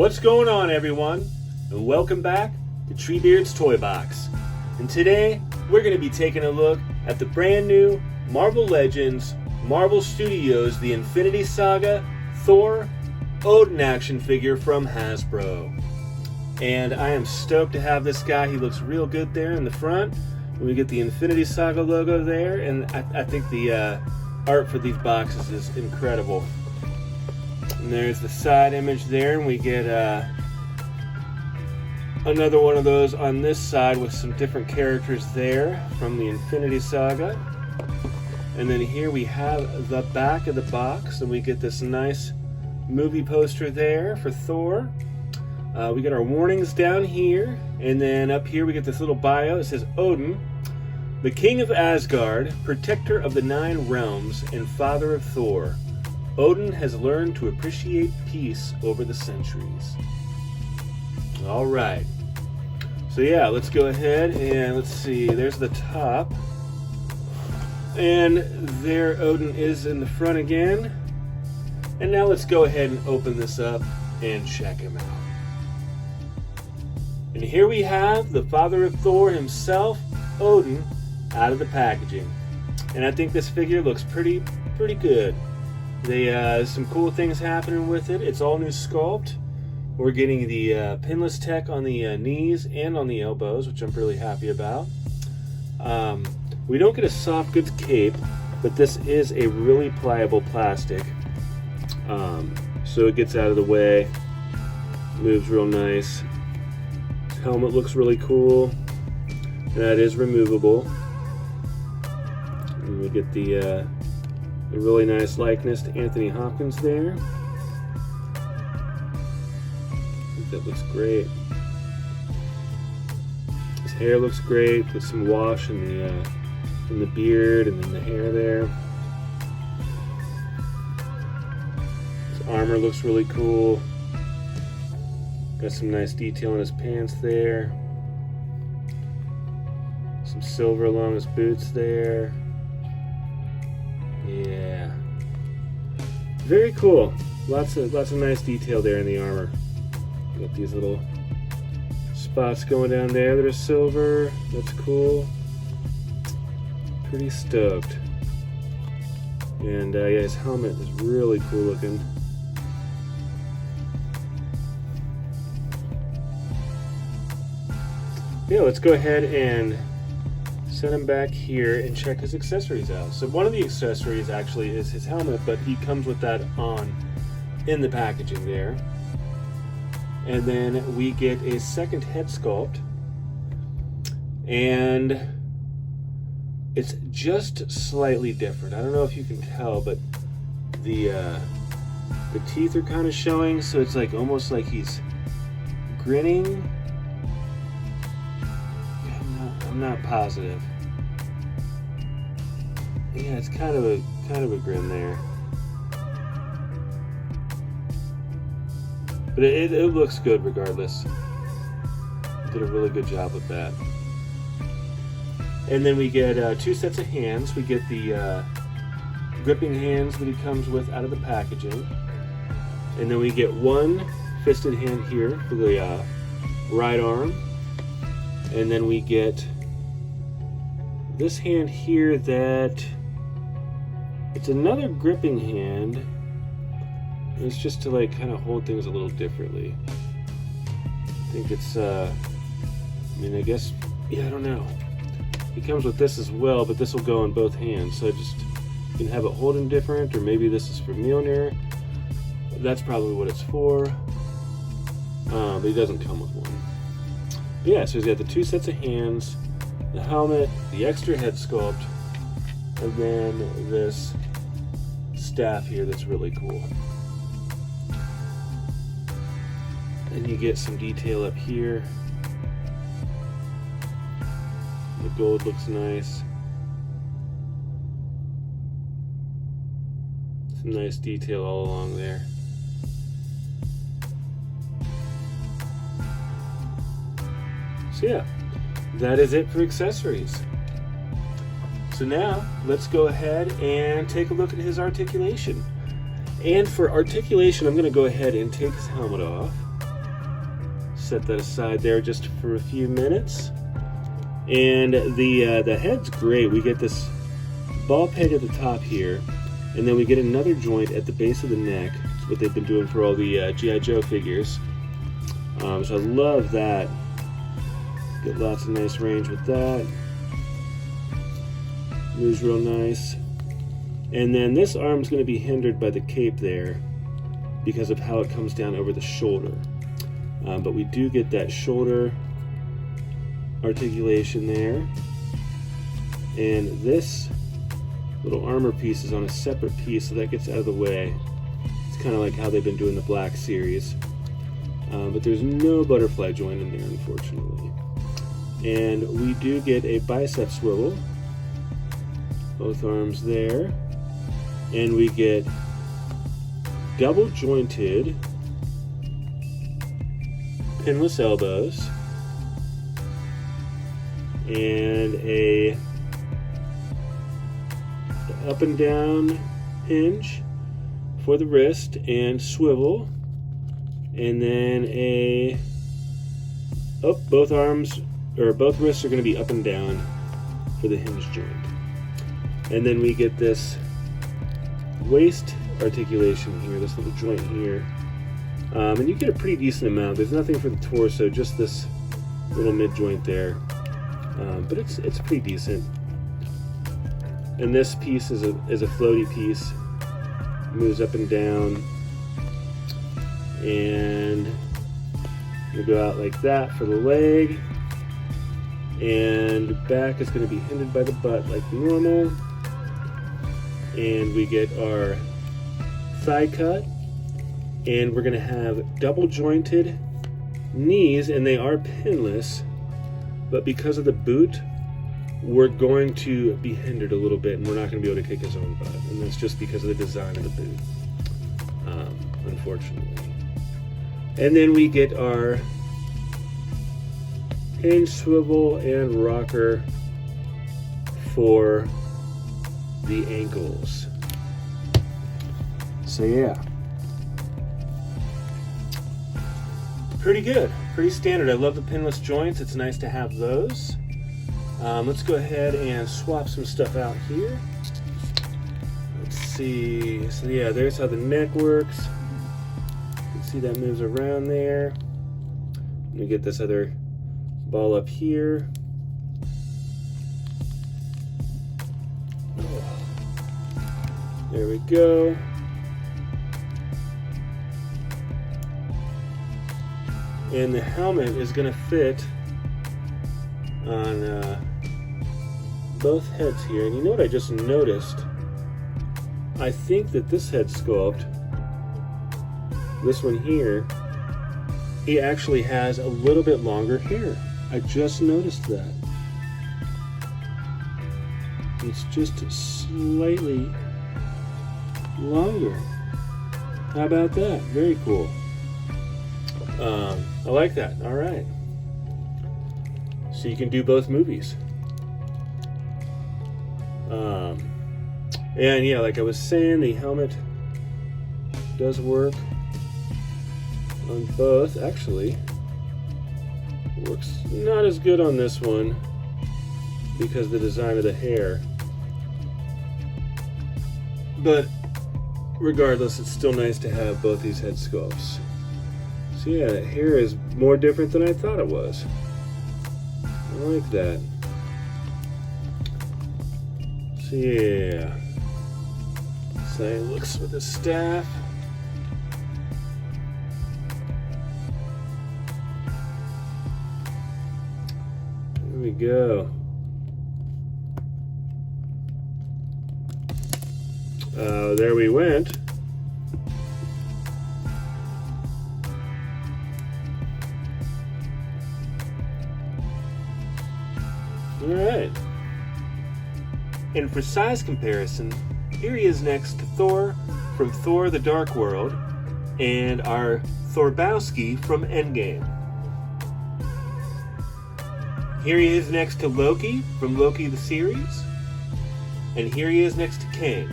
What's going on, everyone? And welcome back to Treebeard's Toy Box. And today, we're going to be taking a look at the brand new Marvel Legends, Marvel Studios, the Infinity Saga, Thor, Odin action figure from Hasbro. And I am stoked to have this guy. He looks real good there in the front. And we get the Infinity Saga logo there. And I think the art for these boxes is incredible. And there's the side image there, and we get another one of those on this side with some different characters there from the Infinity Saga. And then here we have the back of the box, and we get this nice movie poster there for Thor. We get our warnings down here, and then up here we get this little bio. It says Odin, the king of Asgard, protector of the 9 realms, and father of Thor. Odin has learned to appreciate peace over the centuries. All right. So yeah, let's go ahead and let's see. There's the top. And there Odin is in the front again. And now let's go ahead and open this up and check him out. And here we have the father of Thor himself, Odin, out of the packaging. And I think this figure looks pretty good. Some cool things happening with it. It's all new sculpt. We're getting the pinless tech on the knees and on the elbows, which I'm really happy about. We don't get a soft goods cape, but this is a really pliable plastic. So it gets out of the way, moves real nice. His helmet looks really cool. That is removable. And we get the really nice likeness to Anthony Hopkins there. I think that looks great. His hair looks great with some wash in the beard and then the hair there. His armor looks really cool. Got some nice detail in his pants there. Some silver along his boots there. Yeah, very cool. Lots of nice detail there in the armor. Got these little spots going down there that are silver. That's cool. Pretty stoked. And yeah, his helmet is really cool looking. Yeah, let's go ahead and set him back here and check his accessories out. So one of the accessories actually is his helmet, but he comes with that on in the packaging there. And then we get a second head sculpt, and it's just slightly different. I don't know if you can tell, but the teeth are kind of showing, so it's like almost like he's grinning. I'm not positive. Yeah, it's kind of a grin there, but it looks good regardless. Did a really good job with that. And then we get 2 sets of hands. We get the gripping hands that he comes with out of the packaging, and then we get 1 fisted hand here for the right arm, and then we get this hand here that it's another gripping hand. It's just to like kind of hold things a little differently. I think it's I mean, I guess, yeah, I don't know. It comes with this as well, but this will go on both hands, so just you can have it holding different, or maybe this is for Mjolnir. That's probably what it's for. But he doesn't come with one. But yeah, so he's got the 2 sets of hands, the helmet, the extra head sculpt, and then this staff here that's really cool. And you get some detail up here. The gold looks nice. Some nice detail all along there. So yeah, that is it for accessories. So now, let's go ahead and take a look at his articulation. And for articulation, I'm going to go ahead and take his helmet off. Set that aside there just for a few minutes. And the head's great. We get this ball peg at the top here, and then we get another joint at the base of the neck. It's what they've been doing for all the G.I. Joe figures. So I love that. Get lots of nice range with that. Moves real nice. And then this arm's going to be hindered by the cape there because of how it comes down over the shoulder. But we do get that shoulder articulation there. And this little armor piece is on a separate piece, so that gets out of the way. It's kind of like how they've been doing the Black series. But there's no butterfly joint in there, unfortunately. And we do get a bicep swivel. Both arms there. And we get double jointed pinless elbows and a up and down hinge for the wrist and swivel, and then both arms or both wrists are going to be up and down for the hinge joint. And then we get this waist articulation here, this little joint here, and you get a pretty decent amount. There's nothing for the torso, just this little mid joint there, but it's pretty decent. And this piece is a floaty piece, moves up and down, and we go out like that for the leg, and back is going to be hindered by the butt like normal. And we get our thigh cut, and we're going to have double jointed knees, and they are pinless, but because of the boot we're going to be hindered a little bit, and we're not going to be able to kick his own butt, and that's just because of the design of the boot, unfortunately. And then we get our hinge, swivel, and rocker for the ankles. So yeah, pretty good, pretty standard. I love the pinless joints. It's nice to have those. Let's go ahead and swap some stuff out here. Let's see. So yeah, there's how the neck works. You can see that moves around there. Let me get this other ball up here. There we go. And the helmet is going to fit on both heads here. And you know what I just noticed? I think that this head sculpt, this one here, he actually has a little bit longer hair. I just noticed that. It's just slightly longer. How about that? Very cool. I like that. All right. So you can do both movies. And yeah, like I was saying, the helmet does work on both. Actually, it works not as good on this one because of the design of the hair. But regardless, it's still nice to have both these head sculpts. So yeah, the hair is more different than I thought it was. I like that. So yeah, so it looks with the staff. There we go. There we went. All right. And for size comparison, here he is next to Thor from Thor: The Dark World and our Thorbowski from Endgame. Here he is next to Loki from Loki the series. And here he is next to Kang.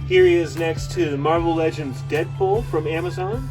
Here he is next to Marvel Legends Deadpool from Amazon.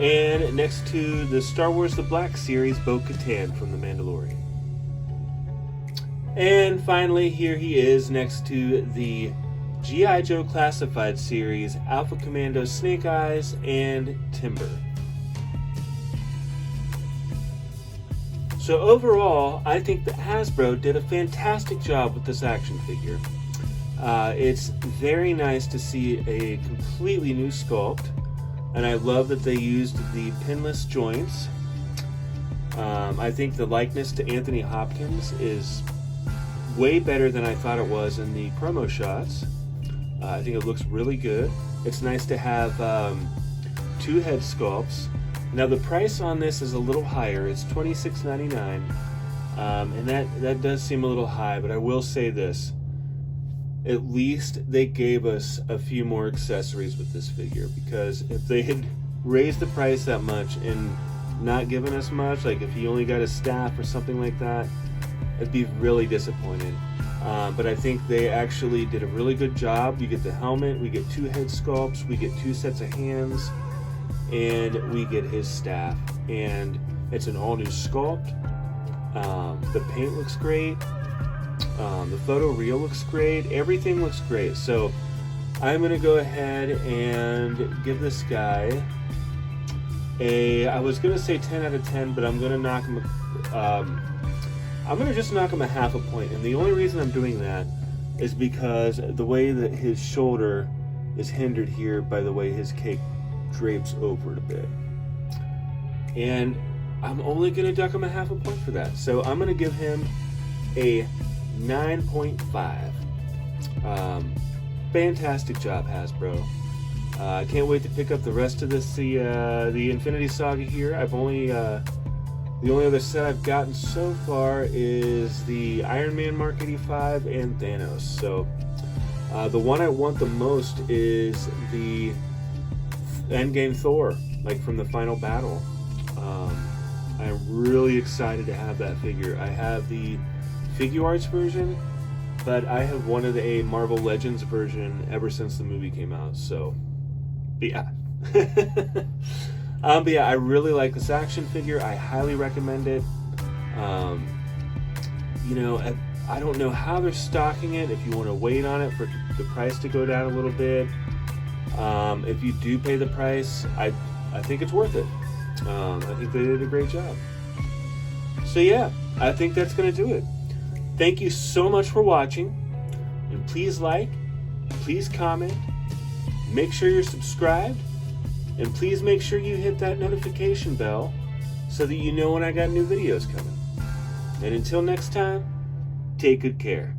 And next to the Star Wars The Black Series, Bo-Katan from The Mandalorian. And finally, here he is next to the G.I. Joe Classified Series, Alpha Commando Snake Eyes and Timber. So overall, I think that Hasbro did a fantastic job with this action figure. It's very nice to see a completely new sculpt, and I love that they used the pinless joints. I think the likeness to Anthony Hopkins is way better than I thought it was in the promo shots. I think it looks really good. It's nice to have 2 head sculpts. Now the price on this is a little higher. It's $26.99, and that does seem a little high, but I will say this. At least they gave us a few more accessories with this figure, because if they had raised the price that much and not given us much, like if he only got a staff or something like that, I'd be really disappointed. But I think they actually did a really good job. You get the helmet, we get 2 head sculpts, we get 2 sets of hands, and we get his staff. And it's an all new sculpt. The paint looks great. The photo reel looks great. Everything looks great. So I'm going to go ahead and give this guy I was going to say 10 out of 10, but I'm going to knock him, I'm going to just knock him a half a point. And the only reason I'm doing that is because the way that his shoulder is hindered here by the way his cape drapes over it a bit. And I'm only going to duck him a half a point for that. So I'm going to give him a 9.5. Fantastic job, Hasbro. I can't wait to pick up the rest of this, the Infinity Saga here. I've only the only other set I've gotten so far is the Iron Man Mark 85 and Thanos. So the one I want the most is the Endgame Thor, like from the final battle. I'm really excited to have that figure. I have the Figuarts version, but I have wanted a Marvel Legends version ever since the movie came out. So, yeah. But yeah, I really like this action figure. I highly recommend it. You know, I don't know how they're stocking it. If you want to wait on it for the price to go down a little bit, if you do pay the price, I think it's worth it. I think they did a great job. So yeah, I think that's going to do it. Thank you so much for watching, and please like, please comment, make sure you're subscribed, and please make sure you hit that notification bell so that you know when I got new videos coming. And until next time, take good care.